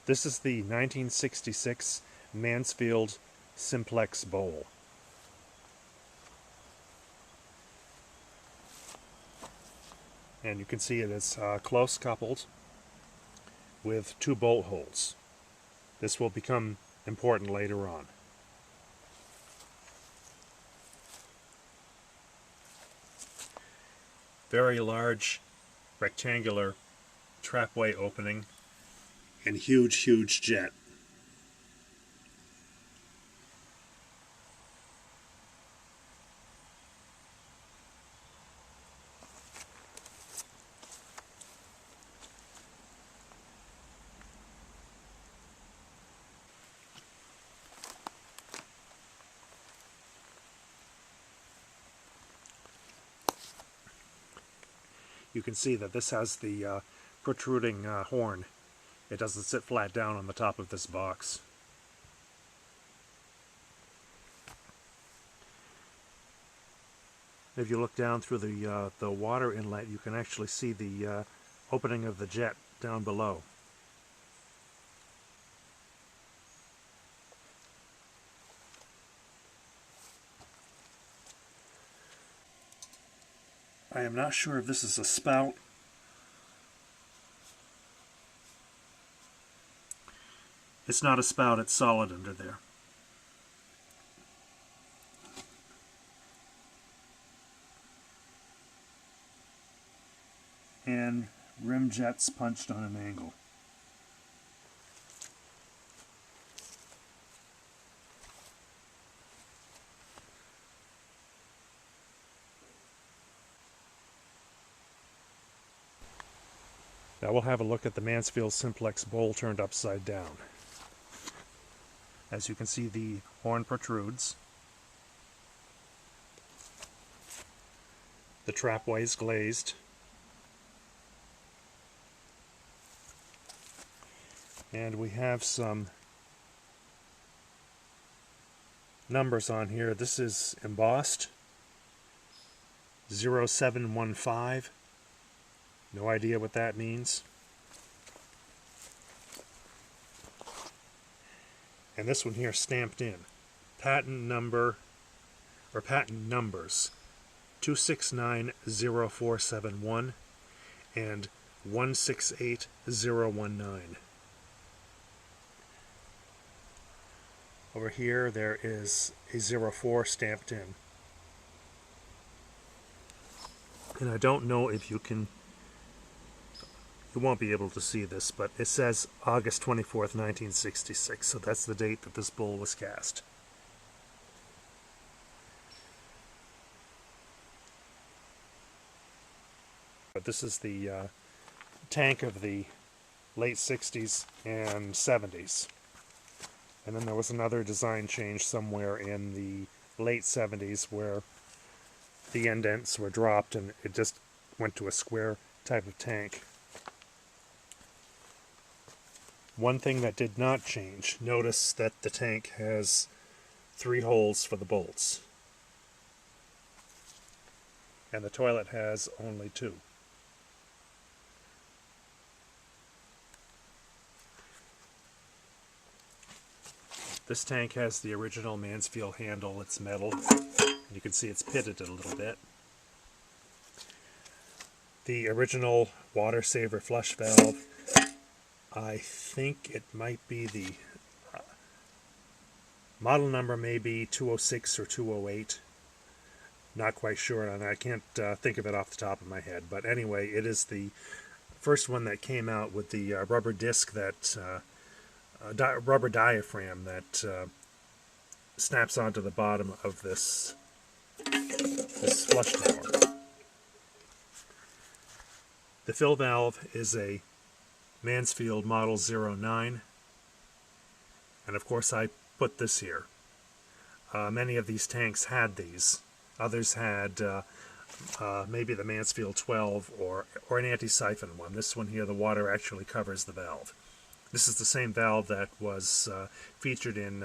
This is the 1966 Mansfield Simplex bowl. And you can see it is close coupled with 2 bolt holes. This will become important later on. Very large rectangular trapway opening and huge jet. You can see that this has the protruding horn. It doesn't sit flat down on the top of this box. If you look down through the water inlet, you can actually see the opening of the jet down below. I am not sure if this is a spout. It's not a spout, it's solid under there. And rim jets punched on an angle. Now we'll have a look at the Mansfield Simplex bowl turned upside down. As you can see, the horn protrudes. The trapway is glazed. And we have some numbers on here. This is embossed 0715. No idea what that means. And this one here stamped in. Patent number, or patent numbers, 2690471 and 168019. Over here there is a 04 stamped in. And I don't know if you won't be able to see this, but it says August 24th, 1966, so that's the date that this bowl was cast. But this is the tank of the late 60s and 70s. And then there was another design change somewhere in the late 70s where the indents were dropped and it just went to a square type of tank. One thing that did not change, notice that the tank has 3 holes for the bolts. And the toilet has only 2. This tank has the original Mansfield handle. It's metal. You can see it's pitted a little bit. The original water saver flush valve, I think it might be the model number, may be 206 or 208. Not quite sure on that. I can't think of it off the top of my head. But anyway, it is the first one that came out with the rubber disc that rubber diaphragm that snaps onto the bottom of this flush tower. The fill valve is a Mansfield Model 09, and of course I put this here. Many of these tanks had these. Others had maybe the Mansfield 12 or an anti-siphon one. This one here, the water actually covers the valve. This is the same valve that was featured in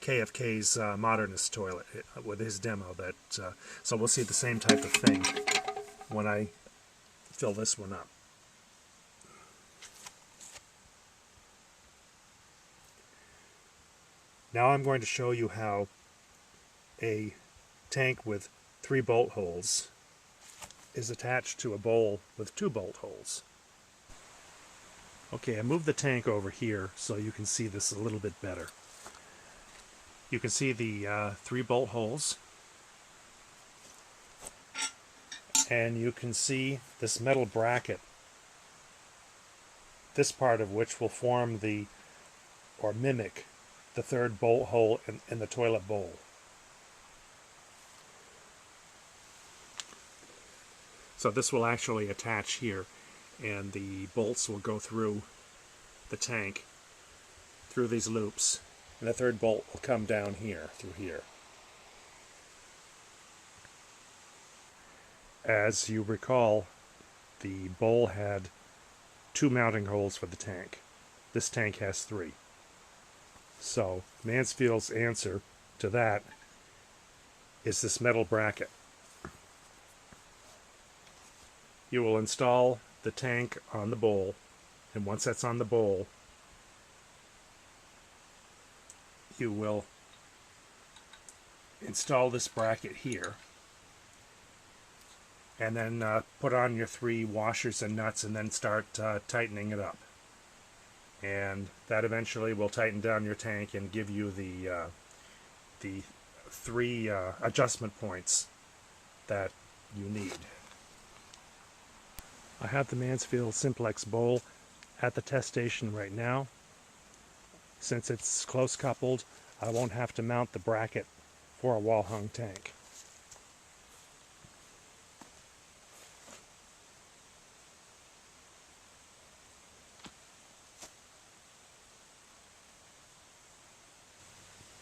KFK's Modernist toilet with his demo. So we'll see the same type of thing when I fill this one up. Now I'm going to show you how a tank with 3 bolt holes is attached to a bowl with 2 bolt holes. Okay, I moved the tank over here so you can see this a little bit better. You can see the 3 bolt holes, and you can see this metal bracket, this part of which will form the, or mimic, the 3rd bolt hole in the toilet bowl. So this will actually attach here, and the bolts will go through the tank, through these loops, and the 3rd bolt will come down here, through here. As you recall, the bowl had 2 mounting holes for the tank. This tank has 3. So Mansfield's answer to that is this metal bracket. You will install the tank on the bowl, and once that's on the bowl, you will install this bracket here, and then put on your 3 washers and nuts, and then start tightening it up. And that eventually will tighten down your tank and give you the 3 adjustment points that you need. I have the Mansfield Simplex bowl at the test station right now. Since it's close coupled, I won't have to mount the bracket for a wall hung tank.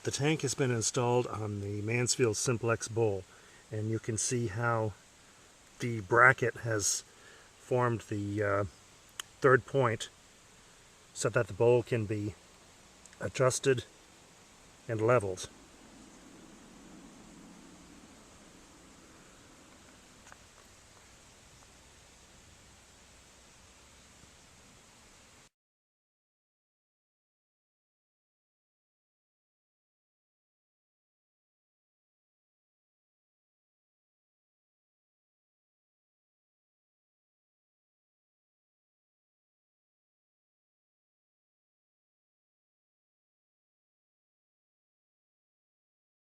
The tank has been installed on the Mansfield Simplex bowl, and you can see how the bracket has formed the 3rd point so that the bowl can be adjusted and leveled.